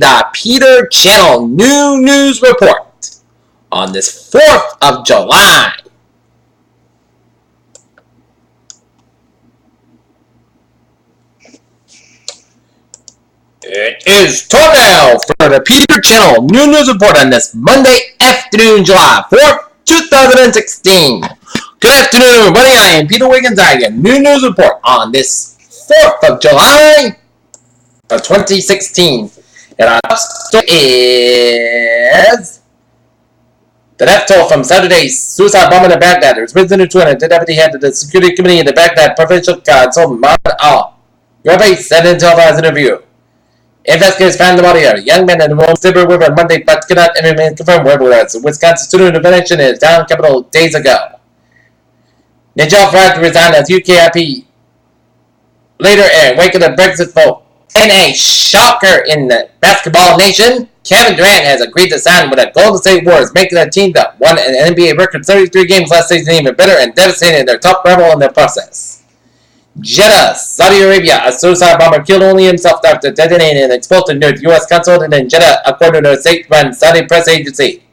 the Peter Channel New News Report on this 4th of July. It is time now for the Peter Channel New News Report on this Monday afternoon, July 4th, 2016. Good afternoon, everybody. I am Peter Wiggins. I have a new news report on this 4th of July of 2016. And our top story is the death toll from Saturday's suicide bombing in Baghdad. It was risen to 200. The deputy head of the security committee in the Baghdad provincial council, Mahmoud al-Rabi, said in a televised interview. Investigators found the body of a young man in the Mississippi River on Monday, but could not remain confirmed whether it was a Wisconsin student intervention in the town capital days ago. Nigel Farage resigned as UKIP leader in wake of the Brexit vote. In a shocker in the basketball nation, Kevin Durant has agreed to sign with the Golden State Warriors, making a team that won an NBA record 33 games last season even better and devastating their top rival in the process. Jeddah, Saudi Arabia, a suicide bomber killed only himself after detonating an explosive near the U.S. consulate in Jeddah, according to a state-run Saudi press agency.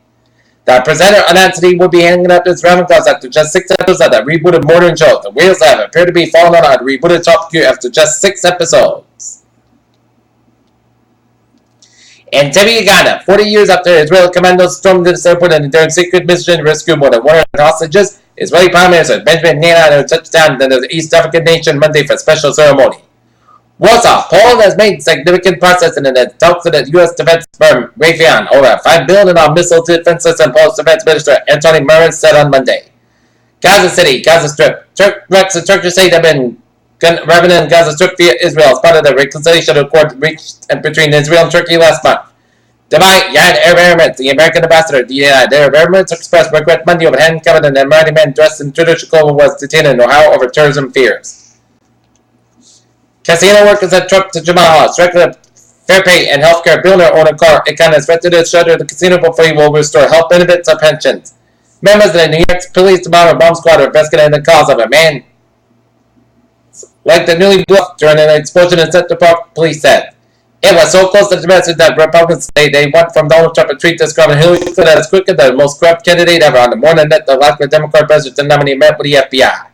The presenter announced he would be hanging up his ramen clothes after just 6 episodes of the rebooted modern show. The wheels have appeared to be falling on the rebooted Top Gear after just 6 episodes. In Tibet, Uganda, 40 years after Israeli commandos stormed the airport and during secret mission to rescue more than 100 hostages, Israeli Prime Minister Benjamin Netanyahu touched down in the East African nation Monday for a special ceremony. Warsaw, Poland has made significant progress in the talks with the U.S. defense firm Raytheon over $5 billion on missile defense system, Polish Defense Minister Antony Marin said on Monday. Gaza City, Gaza Strip. Turkish state have been revenant Gaza Strip via Israel as part of the reconciliation accord reached between Israel and Turkey last month. Dubai, United Arab Emirates, the American ambassador to the United Arab Emirates expressed regret Monday over handcuffed and an American man dressed in traditional clothing was detained in Ohio over terrorism fears. Casino workers at Trump to Jamal House, regular fair pay and health care billionaire owner car economist threatened to shutter the casino portfolio will restore health benefits and pensions. Members of the New York Police Department bomb squad are investigating the cause of a man like the newly blew up during an explosion in Central Park, police said. It was so close to the message that Republicans say they want from Donald Trump a tweet describing Hillary Clinton as quicker than the most corrupt candidate ever on the morning that the likely Democrat president nominee met with the FBI.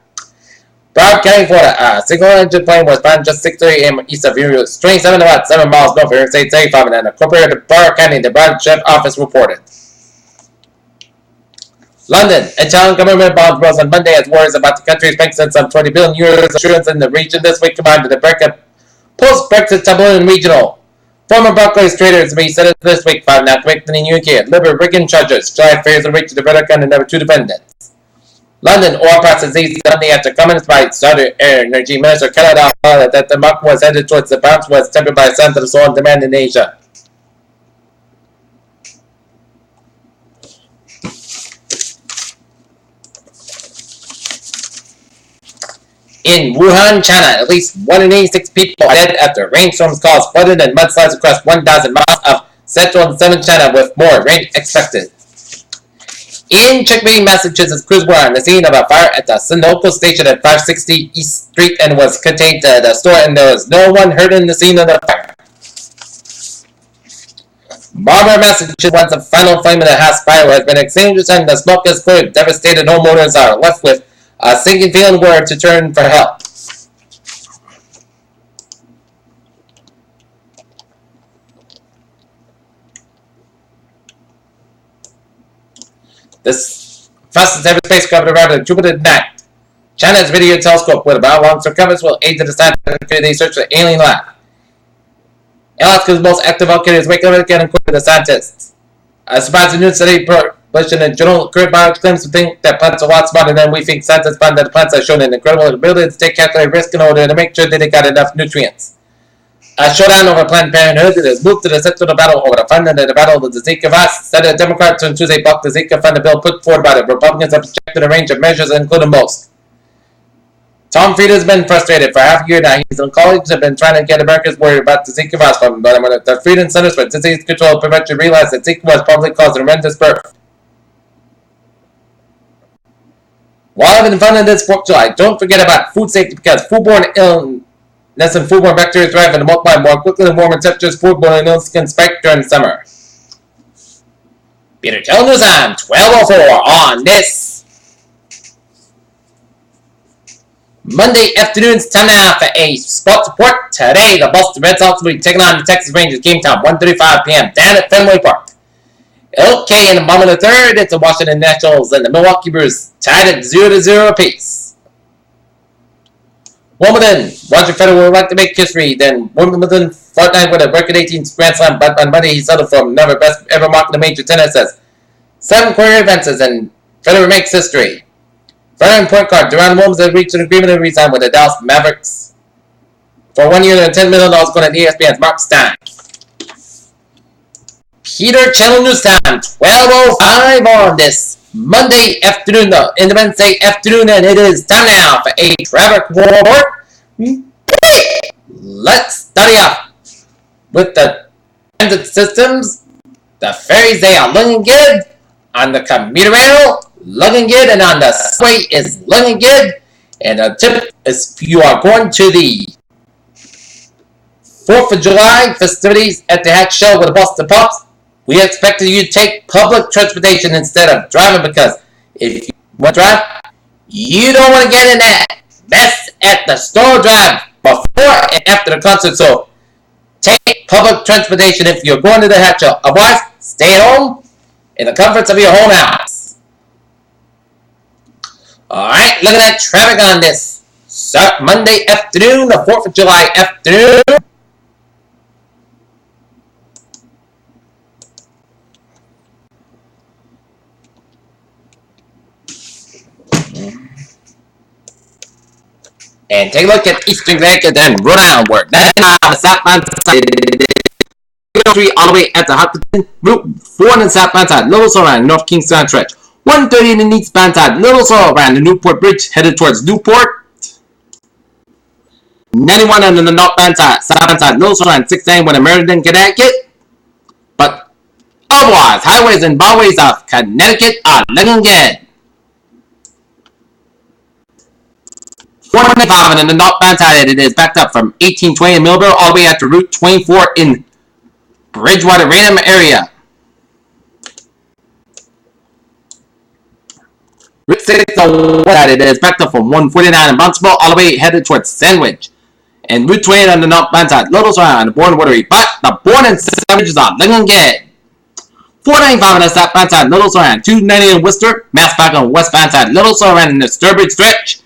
Broward County, Florida, a single-engine plane was found just 6:30 a.m. east of Uranus, 27 about 7 miles north of Interstate 35, and incorporated Broward County, the Broward Sheriff's Office reported. London, Italian government bonds rose on Monday as worries about the country's bank sent some 20 billion euros insurance in the region this week combined with the breakup post-Brexit tableau and regional. Former Barclays traders be sentenced this week found not convicted in the UK. Liberal Wiggins charges. July fails to reach the verdict on the number 2 defendants. London oil prices eased Sunday after comments by Saudi Energy Minister Khaled al-Falih that the market was headed towards the bounce was tempered by signs of slow demand in Asia. In Wuhan, China, at least 1 in 86 people are dead after rainstorms caused flooding and mudslides across 1,000 miles of central and southern China with more rain expected. In Chickpea, Massachusetts, crews were on the scene of a fire at the Sunoco station at 560 East Street and was contained to the store, and there was no one hurt in the scene of the fire. Marlborough, Massachusetts, once the final flame of the house fire has been extinguished and the smoke is cleared, devastated homeowners are left with a sinking feeling where to turn for help. This fastest ever spacecraft around the Jupiter night. China's video telescope with about long circumference will aid the scientific search for alien life. Alaska's most active volcano is waking up again, according to the scientists. A surprising new study published in the journal Current Biology claims to think that plants are a lot smarter than we think. Scientists find that the plants have shown an incredible ability to take calculated risk in order to make sure that they got enough nutrients. A showdown over Planned Parenthood has moved to the center of the battle over the funding of the battle of the Zika virus. Senate Democrats on Tuesday blocked the Zika funding bill put forward by the Republicans have rejected a range of measures, including most. Tom Frieda has been frustrated for half a year now. He and colleagues have been trying to get Americans worried about the Zika virus from, but when the Frieda Centers for Disease Control and Prevention realized that Zika was probably caused horrendous birth. While I've been funding this 4th of July, don't forget about food safety because foodborne Less than foodborne bacteria thrive and multiply more quickly than warmer temperatures. Foodborne illness can spike during summer. Peter Channel News on 12:04 on this Monday afternoon. It's time now for a sports report. Today, the Boston Red Sox will be taking on the Texas Rangers. Game time 1:35 p.m. down at Fenway Park. Okay, in the bottom of the third, it's the Washington Nationals and the Milwaukee Brewers tied at 0-0 apiece. Wimbledon, Roger Federer would like to make history. Then Wimbledon Fortnite with a record 18 Grand Slam, but on Monday he settled for another best ever mark in the major tennis as 7 career advances, and Federer makes history. Veteran point guard Deron Williams has reached an agreement to resign with the Dallas Mavericks for 1 year and $10 million according to ESPN's Mark Stein. Peter Channel News time, 12:05 on this Monday afternoon, the Independence Day afternoon, and it is time now for a traffic report. Let's study up with the transit systems. The ferries, they are looking good. On the commuter rail, looking good, and on the subway is looking good. And the tip is if you are going to the 4th of July festivities at the Hatch Show with the Boston Pops, we expected you to take public transportation instead of driving, because if you want to drive, you don't want to get in that mess at the store drive before and after the concert. So take public transportation if you're going to the Hatch Show. Otherwise, stay at home in the comforts of your own house. Alright, look at that traffic on this Monday afternoon, the 4th of July afternoon. And take a look at Eastern Connecticut and Rhode Island, where 99 on the southbound side, 3 all the way at the Hopkinton, Route 4 on the southbound side, Little Sorrel around North Kingston stretch, 130 in the eastbound side, Little Sorrel around the Newport Bridge, headed towards Newport, 91 on the northbound side, southbound side, Little Sorrel around 691 in Meriden, Connecticut. But otherwise, highways and byways of Connecticut are looking good. 495 and the northbound side, it is backed up from 1820 in Millville all the way out to Route 24 in Bridgewater, Raynham area. Route 6 on the west side, it is backed up from 149 in Bounceville all the way headed towards Sandwich. And Route 28 on the northbound side, Little Sorrel on the Bourne Watery. But the Bourne and Sandwiches are looking good. 495 on the southbound side, Little Sorrel, 290 in Worcester, Mass back on the westbound side, Little Sorrel in the Sturbridge stretch.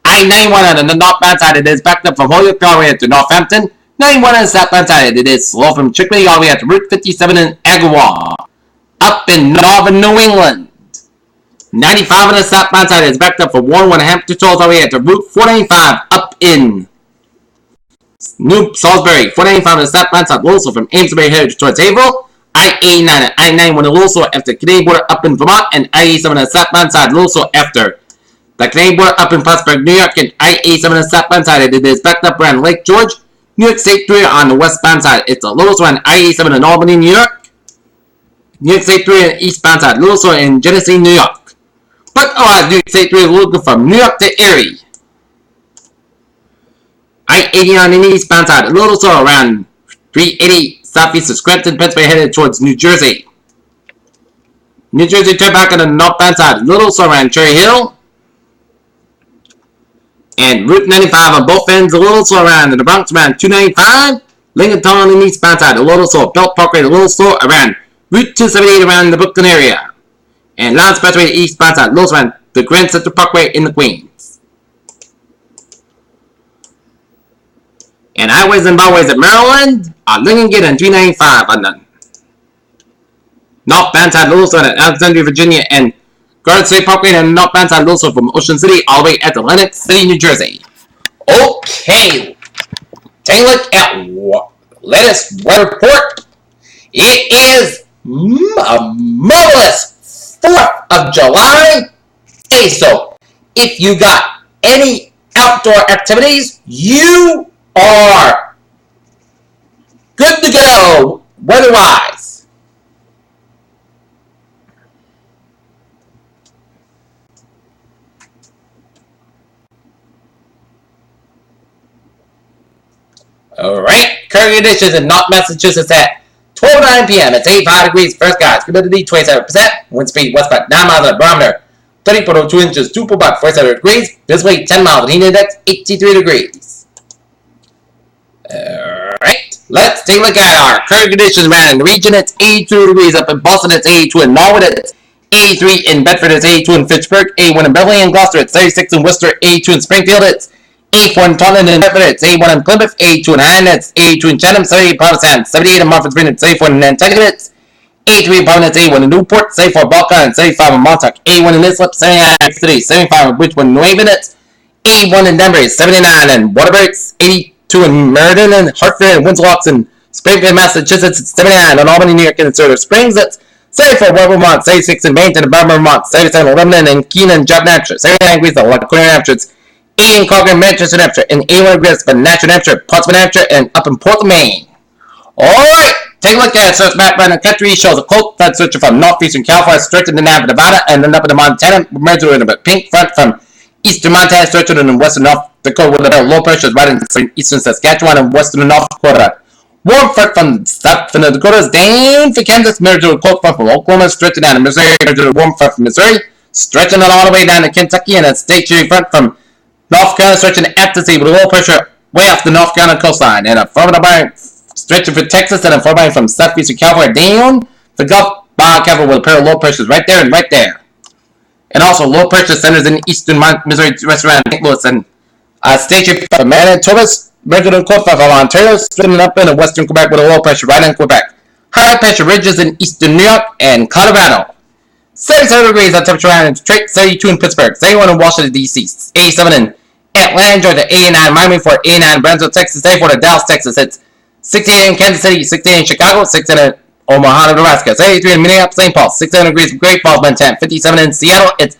I-91 on the northbound side, it is backed up from Holyoke all the way to Northampton. 91 on the southbound side, it is slow from Chickley all the way up to Route 57 in Agawam, up in northern New England. 95 on the southbound side, it is backed up from Warren, Hampton Tolls all the way up to Route 495 up in New Salisbury. 495 on the southbound side, also from Amesbury headed towards Haverhill. I-89 and I-91 on the Lowell after Canadian border up in Vermont, and I-87 on the southbound side, Lowell after the Canadian border up in Plattsburgh, New York, and I-87 on the southbound side, it is backed up around Lake George. New York State 3 on the westbound side, it's a little around I-87 in Albany, New York. New York State 3 on the eastbound side, little in Genesee, New York. But otherwise, New York State 3 is looking from New York to Erie. I-80 on the eastbound side, a little around 380 southeast of Scranton, Pennsylvania, headed towards New Jersey. New Jersey turn back on the northbound side, little around Cherry Hill. And Route 95 on both ends, a little slow around in the Bronx around 295. Lincoln Tunnel on the eastbound side, a little slow. Belt Parkway, a little slow around Route 278 around the Brooklyn area. And Lance Expressway, the eastbound side, a little around the Grand Central Parkway in the Queens. And highways and byways of Maryland are looking good on 395 on the northbound side, a little slow at Alexandria, Virginia, and Garden State Parkway and northbound side, also from Ocean City all the way at Atlantic City, New Jersey. Okay, take a look at latest weather report. It is a marvelous 4th of July day, so if you got any outdoor activities, you are good to go weather-wise. Current conditions in North Massachusetts at 12:09 p.m. It's 85 degrees. First skies. Humidity 27%. Wind speed west by 9 miles an hour. Barometer 30.02 inches. 2.47 degrees. Visibility 10 miles. Heat index 83 degrees. Alright. Let's take a look at our current conditions around in the region. It's 82 degrees up in Boston. It's 82 in Norwood. It's 83 in Bedford. It's 82 in Fitchburg. 81 in Beverly and Gloucester. It's 36 in Worcester. 82 in Springfield. It's 84 in Taunton and Bedford. It's 81 in Plymouth. 82 in Hyden. It's 82 in Chatham. 78 in Provincetown. 78 in Murfreesboro. It's 74 in Nantucket. It's 83 in Providence. 81 in Newport. 74 in Balkan. And 75 in Montauk. 81 in Islip. 79 in City. 75 in Bridgewood, New Haven. It's 81 in Denver. 79 in Waterbury. It's 82 in Meriden and Hartford and Winslow and Springfield, Massachusetts. It's 79 in Albany, New York and Silver Springs. It's 74 in Vermont. 76 in Barrington and Belmont, Vermont. 77 in Lebanon and Keenan, Job, New Hampshire. 79 degrees in Laconia, New Hampshire. It's 80 in Concord, Manchester, New Hampshire. And 81 degrees in Nashua, New Hampshire, Portsmouth, New Hampshire, and up in Portland, Maine. Alright, take a look at it. So it's map around the country. Shows a cold front stretching from northeastern California, stretching to Nevada, and then up into Montana, merged with a pink front from eastern Montana, stretching in western North Dakota, with a low pressure right in eastern Saskatchewan and western North Dakota. Warm front from south from the Dakotas, down for Kansas, merged with a cold front from Oklahoma, stretching down to Missouri, merged with a warm front from Missouri, stretching it all the way down to Kentucky, and a stationary front from North Carolina, stretching at the sea with a low pressure way off the North Carolina coastline, and a front stretching for Texas, and a front from southeastern California down for Gulf California with a pair of low pressures right there and right there. And also low pressure centers in eastern Missouri, restaurant St. Louis, and stationary from Manitoba, regular cold front from Ontario, stretching up in western Quebec with a low pressure right in Quebec. High pressure ridges in eastern New York and Colorado. 77 degrees on temperature around in Detroit, 72 in Pittsburgh, 71 in Washington, D.C., 87 in Atlanta, Georgia, 89 Miami, 89 in Brownsville, Texas, 84 in Dallas, Texas. It's 68 in Kansas City, 68 in Chicago, 68 in Omaha, Nebraska, 83 in Minneapolis, St. Paul, 67 degrees in Great Falls, Montana, 57 in Seattle, it's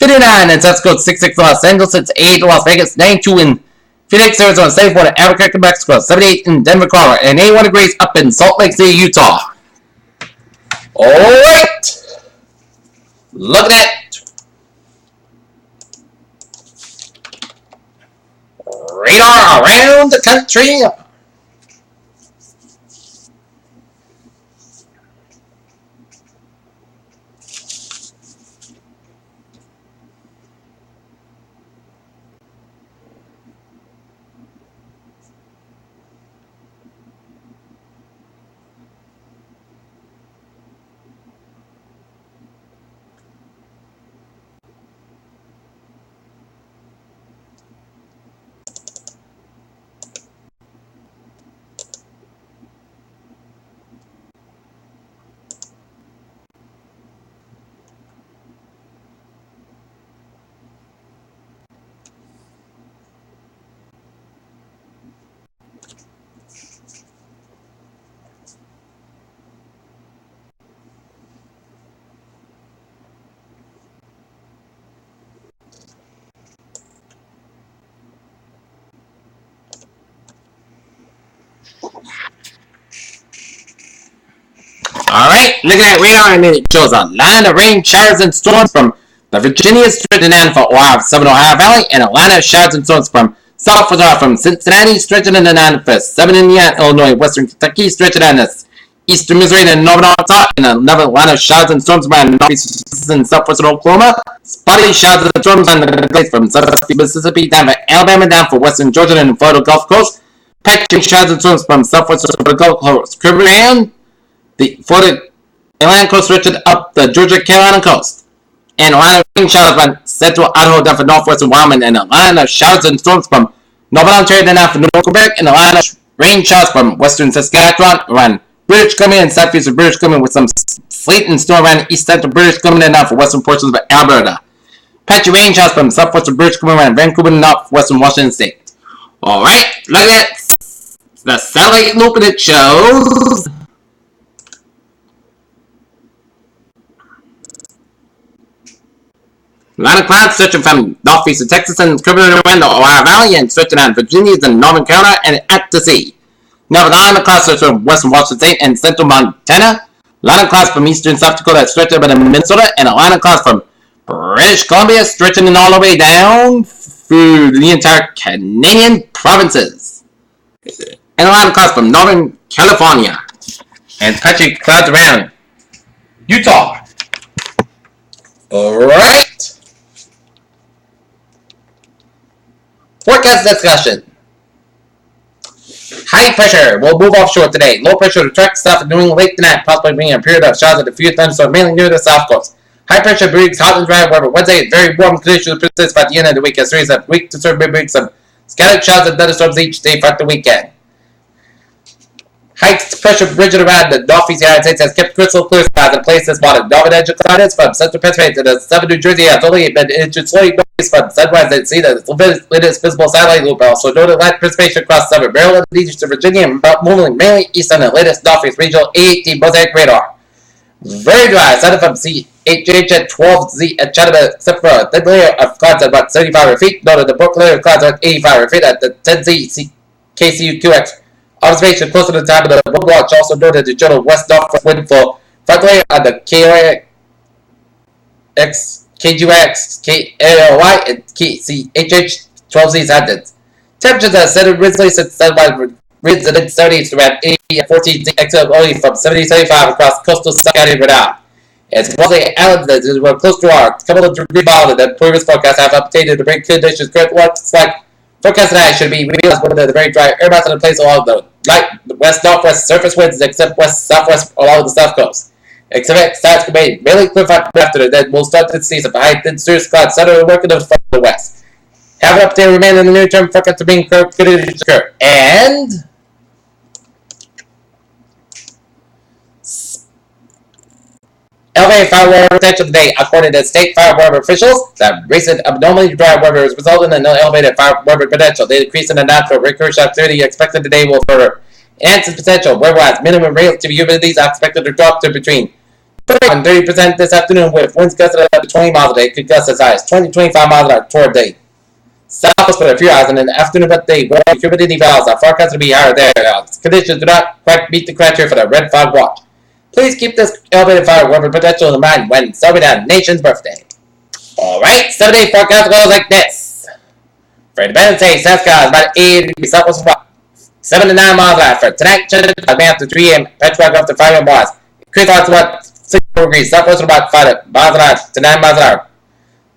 59 in South Dakota, 66 in Los Angeles, it's 8 in Las Vegas, 92 in Phoenix, Arizona, 74 in Albuquerque, Mexico, 78 in Denver, Colorado, and 81 degrees up in Salt Lake City, Utah. Alright! Look at that! Radar around the country. Alright, looking at radar, and it shows a line of rain, showers, and storms from the Virginia stretching down for Ohio, southern Ohio Valley, and a line of showers and storms from south Ohio, from Cincinnati, stretching in the 9 for southern Indiana, Illinois, western Kentucky, stretching down to eastern Missouri, and northern Arkansas, and another line of showers and storms around northeastern and southwestern Oklahoma, spotty showers and storms on the place from southwestern Mississippi down for Alabama, down for western Georgia and Florida Gulf Coast, patchy showers and storms from southwestern Gulf Coast, Caribbean, for the Atlantic coast stretching up the Georgia-Carolina coast. And a line of rain showers from central Idaho down for northwestern Wyoming, and a line of showers and storms from northern Ontario down for North Quebec, and a line of rain showers from western Saskatchewan around British Columbia and southeastern British Columbia, with some sleet and snow around east central British Columbia and down for western portions of Alberta. Patchy rain showers from southwestern British Columbia around Vancouver and northwestern Washington State. Alright, look at that. The satellite loop, and it shows line of clouds stretching from northeastern Texas and curving around the Ohio Valley and stretching out Virginia and northern Carolina and at the sea. Now, the line of clouds stretching from western Washington State and central Montana. Line of clouds from eastern South Dakota stretching up in Minnesota, and a line of clouds from British Columbia stretching in all the way down through the entire Canadian provinces. And a lot of clouds from Northern California. And patchy clouds around Utah. Alright. Forecast discussion. High pressure will move offshore today. Low pressure to track south of New England late tonight, possibly bringing a period of showers at a few thunderstorms mainly near the south coast. High pressure brings hot and dry, however, Wednesday is very warm conditions persist by the end of the week as series of week to serve bring some scattered showers and thunderstorms each day throughout the weekend. High pressure rigid around the northeast United States has kept crystal clear skies in place this morning. Northern edge of clouds from central Pennsylvania to the southern New Jersey has only been inches slowly northeast from sunrise and see the latest visible satellite loop. Also noted light precipitation across southern Maryland, east to Virginia, and moving mainly east on the latest northeast regional A18 mosaic radar. Very dry, southern from CHH at 12Z at Chattanooga, except for a thin layer of clouds at about 75 feet. Noted the broken layer of clouds at 85 feet at the 10Z KCU2X. Observation closer to the time of the wind watch also noted the general west-northwest wind flow. Front layer on the KOX, KGX, KAOY, and KCHH 12Z's hadn't. Temperatures have settled recently since sunrise winds in the 70s to around 80 and 14 except only from 70-75 across coastal South County Rhode Island. It's mostly islands that were close to our couple of degrees milder than previous forecasts have updated to bring conditions current looks like. Forecast tonight should be realized one of the very dry air mass in place along the light west-northwest surface winds except west-southwest along the south coast. Expect skies to be mainly clear after then we'll start to see some high thin cirrus clouds suddenly working from the west. Have an update remain in the near term forecast to being conditions occur. And elevated fire weather potential today, according to state fire weather officials. The recent abnormally dry weather is resulting in an elevated fire weather potential. The increase in the natural recursion activity expected today will further enhance its potential, whereas minimum relative humidity is expected to drop to between 30 and 30% this afternoon, with winds gusting up to 20 miles a day, could gust as high as 20-25 miles an hour toward day. Southwest for a few hours, and in the afternoon but day, where humidity values are forecasted to be higher there. Conditions do not quite meet the criteria for the red fog watch. Please keep this elevated fire weather potential in mind when celebrating the nation's birthday. Alright, 7-day forecast goes like this. For Independence Day, South Sky is about 80 degrees southwest of 7 to 9 miles an hour. For tonight, May after 3 a.m., Petrarch up to 5 a.m. miles. Increase out to about 6 degrees southwest of about 5 miles an hour to 9 miles an hour.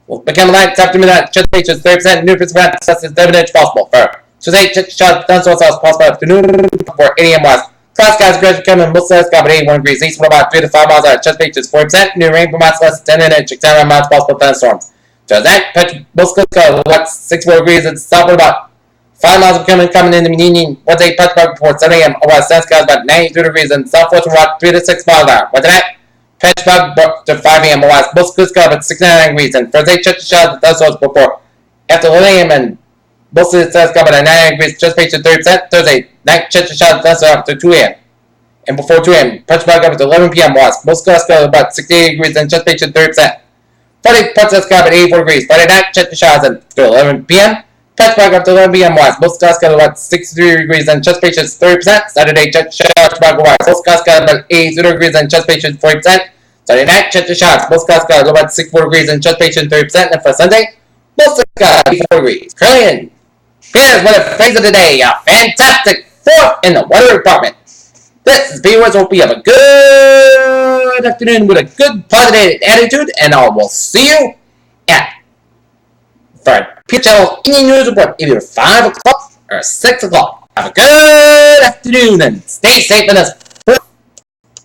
Will become light this afternoon at Chesapeake, 30% new percent, such as 7 inch possible. For Chesapeake, thunderstorms possible afternoon before 8 a.m. miles. Cloud skies gradually coming, most of the sky about 81 degrees east from about 3 to 5 miles an hour. Chesapeake is 40%, new rain for miles less than 10 inch, extend around miles possible thunderstorms. To that, most clouds skies about 64 degrees and south about 5 miles of coming in the evening. Wednesday, Petrarch before 7 a.m. Over south skies about 92 degrees and southwest about 3 to 6 miles an hour. Wednesday night, Petrarch to 5 a.m. Over most clouds skies about 69 degrees and Thursday, showers thunderstorms before after 11 a.m. and most of the skies got about 99 degrees. Chesapeake to 30%. Thursday night, showers thunderstorms after 2 a.m. and before 2 a.m. Petrarch up to 11 p.m. Most skies got about 68 degrees and Chesapeake to 30%. Friday, Petrarch got about 84 degrees. Friday night, showers until 11 p.m. Petrarch up to 11 p.m. Most skies got about 63 degrees and Chesapeake is 30%. Saturday, showers most skies got about 82 degrees and Chesapeake is 40%. Saturday night, showers most skies got about 64 degrees and Chesapeake is 30%. And for Sunday, most skies 84 degrees. Currently, here's what it phrase of the day. A fantastic fourth in the weather department. This is viewers. Hope you have a good afternoon with a good positive attitude, and I will see you at for Peter Channel in your news report either 5 o'clock or 6 o'clock. Have a good afternoon and stay safe in this